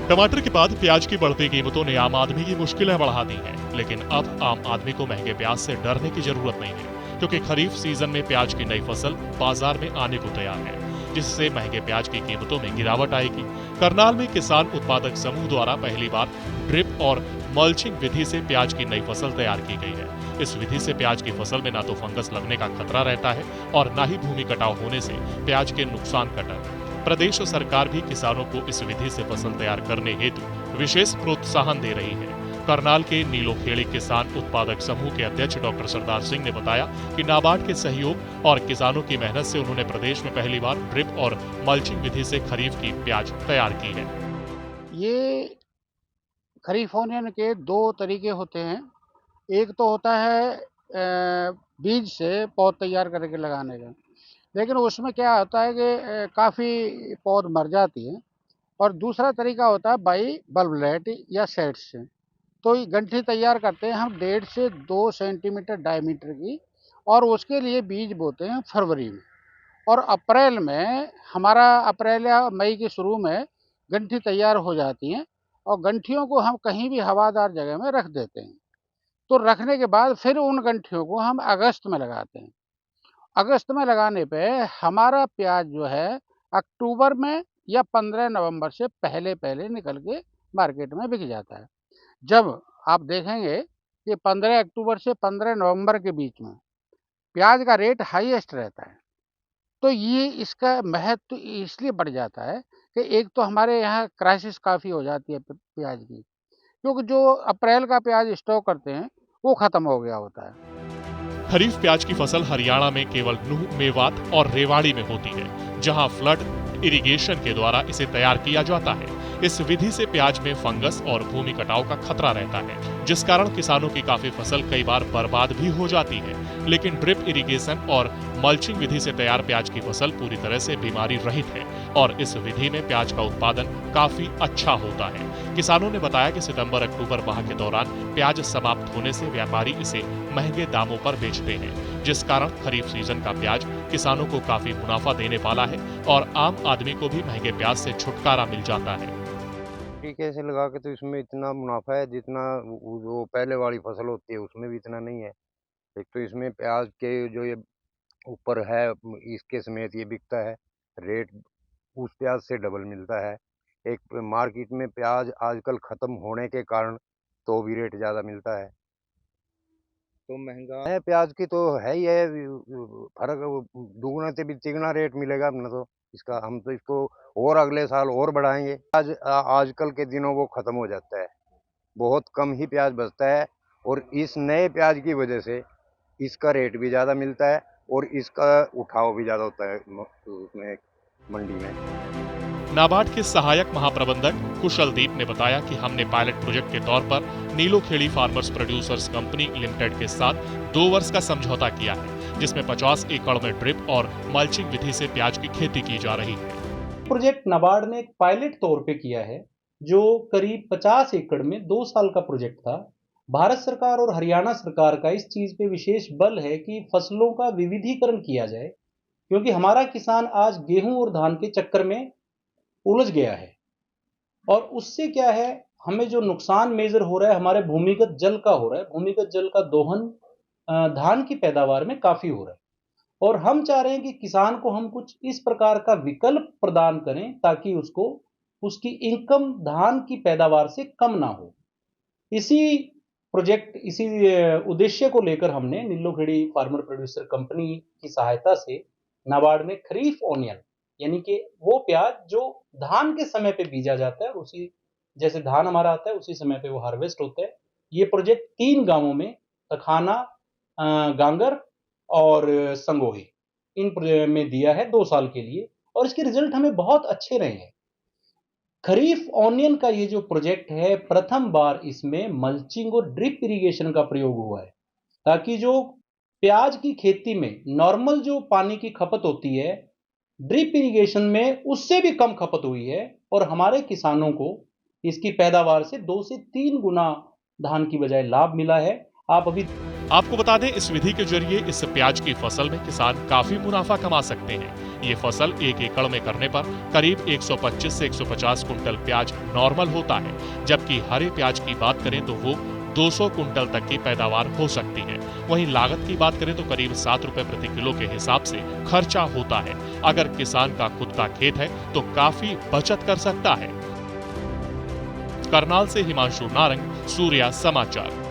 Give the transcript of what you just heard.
टमाटर के बाद प्याज की बढ़ती कीमतों ने आम आदमी की मुश्किलें बढ़ा दी हैं, लेकिन अब आम आदमी को महंगे प्याज से डरने की जरूरत नहीं है, क्योंकि खरीफ सीजन में प्याज की नई फसल बाजार में आने को तैयार है, जिससे महंगे प्याज की कीमतों में गिरावट आएगी। करनाल में किसान उत्पादक समूह द्वारा पहली बार ड्रिप और मल्चिंग विधि से प्याज की नई फसल तैयार की गई है। इस विधि से प्याज की फसल में न तो फंगस लगने का खतरा रहता है और न ही भूमि कटाव होने से प्याज के नुकसान कटा। प्रदेश सरकार भी किसानों को इस विधि से फसल तैयार करने हेतु विशेष प्रोत्साहन दे रही है। करनाल के नीलोखेड़ी किसान उत्पादक समूह के अध्यक्ष डॉक्टर सरदार सिंह ने बताया कि नाबार्ड के सहयोग और किसानों की मेहनत से उन्होंने प्रदेश में पहली बार ड्रिप और मल्चिंग विधि से खरीफ की प्याज तैयार की है। ये खरीफ ओनियन के दो तरीके होते हैं। एक तो होता है बीज से पौध तैयार करके लगाने का, लेकिन उसमें क्या होता है कि काफ़ी पौध मर जाती हैं। और दूसरा तरीका होता है बाई बल्बलेट या सेट्स से। तो ये गंठी तैयार करते हैं हम 1.5 से 2 सेंटीमीटर डायमीटर की, और उसके लिए बीज बोते हैं फरवरी में। और अप्रैल में हमारा अप्रैल या मई के शुरू में गंठी तैयार हो जाती हैं, और गंठियों को हम कहीं भी हवादार जगह में रख देते हैं। तो रखने के बाद फिर उन गंठियों को हम अगस्त में लगाते हैं। अगस्त में लगाने पे हमारा प्याज जो है अक्टूबर में या 15 नवंबर से पहले पहले निकल के मार्केट में बिक जाता है। जब आप देखेंगे कि 15 अक्टूबर से 15 नवंबर के बीच में प्याज का रेट हाईएस्ट रहता है। तो ये इसका महत्व इसलिए बढ़ जाता है कि एक तो हमारे यहाँ क्राइसिस काफ़ी हो जाती है प्याज की, क्योंकि जो अप्रैल का प्याज स्टॉक करते हैं वो ख़त्म हो गया होता है। खरीफ प्याज की फसल हरियाणा में केवल नूह, मेवात और रेवाड़ी में होती है, जहां फ्लड इरिगेशन के द्वारा इसे तैयार किया जाता है। इस विधि से प्याज में फंगस और भूमि कटाव का खतरा रहता है, जिस कारण किसानों की काफी फसल कई बार बर्बाद भी हो जाती है। लेकिन ड्रिप इरिगेशन और मल्चिंग विधि से तैयार प्याज की फसल पूरी तरह से बीमारी रहित है और इस विधि में प्याज का उत्पादन काफी अच्छा होता है। किसानों ने बताया कि सितंबर-अक्टूबर माह के दौरान प्याज समाप्त होने से व्यापारी इसे महंगे दामों पर बेचते हैं, जिस कारण खरीफ सीजन का प्याज किसानों को काफी मुनाफा देने वाला है और आम आदमी को भी महंगे प्याज से छुटकारा मिल जाता है। तरीके से लगा के तो इसमें इतना मुनाफा है जितना वो पहले वाली फसल होती है उसमें भी इतना नहीं है। एक तो इसमें प्याज के जो ये ऊपर है इसके समेत ये बिकता है, रेट उस प्याज से डबल मिलता है। एक मार्केट में प्याज आजकल ख़त्म होने के कारण तो भी रेट ज़्यादा मिलता है। तो महंगा है प्याज की तो है ही है, फर्क दुगना से भी तिगना रेट मिलेगा अपना तो इसका। हम तो इसको और अगले साल और बढ़ाएंगे। आज आजकल के दिनों वो खत्म हो जाता है, बहुत कम ही प्याज बचता है और इस नए प्याज की वजह से इसका रेट भी ज़्यादा मिलता है और इसका उठाव भी ज़्यादा होता है उसमें मंडी में। नाबार्ड के सहायक महाप्रबंधक कुशलदीप ने बताया कि हमने पायलट प्रोजेक्ट के तौर पर Nilokheri farmers producers company limited के साथ 2 वर्ष का समझौता किया है, जिसमें 50 एकड़ में ड्रिप और मल्चिंग विधि से प्याज की खेती की जा रही है। प्रोजेक्ट नाबार्ड ने एक पायलट तौर पे किया है, जो करीब 50 एकड़ में 2 साल का प्रोजेक्ट था। भारत सरकार और हरियाणा सरकार का इस चीज पे विशेष बल है कि फसलों का विविधीकरण किया जाए, क्योंकि हमारा किसान आज गेहूं और धान के चक्कर में उलझ गया है। और उससे क्या है, हमें जो नुकसान मेजर हो रहा है हमारे भूमिगत जल का हो रहा है। भूमिगत जल का दोहन धान की पैदावार में काफी हो रहा है, और हम चाह रहे हैं कि किसान को हम कुछ इस प्रकार का विकल्प प्रदान करें ताकि उसको उसकी इनकम धान की पैदावार से कम ना हो। इसी इसी उद्देश्य को लेकर हमने नीलोखेड़ी फार्मर प्रोड्यूसर कंपनी की सहायता से नाबार्ड में खरीफ ओनियन, यानी कि वो प्याज जो धान के समय पे बीजा जाता है, उसी जैसे धान हमारा आता है उसी समय पे वो हार्वेस्ट होता है। ये प्रोजेक्ट 3 गांवों में, तखाना, गांगर और संगोही, में दिया है 2 साल के लिए, और इसके रिजल्ट हमें बहुत अच्छे रहे हैं। खरीफ ओनियन का ये जो प्रोजेक्ट है, प्रथम बार इसमें मल्चिंग और ड्रिप इरिगेशन का प्रयोग हुआ है, ताकि जो प्याज की खेती में नॉर्मल जो पानी की खपत होती है, ड्रिप इरिगेशन में उससे भी कम खपत हुई है, और हमारे किसानों को इसकी पैदावार से 2 से 3 गुना धान की बजाय लाभ मिला है। आप अभी आपको बता दें, इस विधि के जरिए इस प्याज की फसल में किसान काफी मुनाफा कमा सकते हैं। ये फसल 1 एकड़ में करने पर करीब 125 से 150 कुंटल प्याज नॉर्मल होता है, जबकि हरे प्याज की बात करें तो वो 200 कुंटल तक की पैदावार हो सकती है। वहीं लागत की बात करें तो करीब 7 रुपए प्रति किलो के हिसाब से खर्चा होता है। अगर किसान का खुद का खेत है तो काफी बचत कर सकता है। करनाल से हिमांशु नारंग, सूर्या समाचार।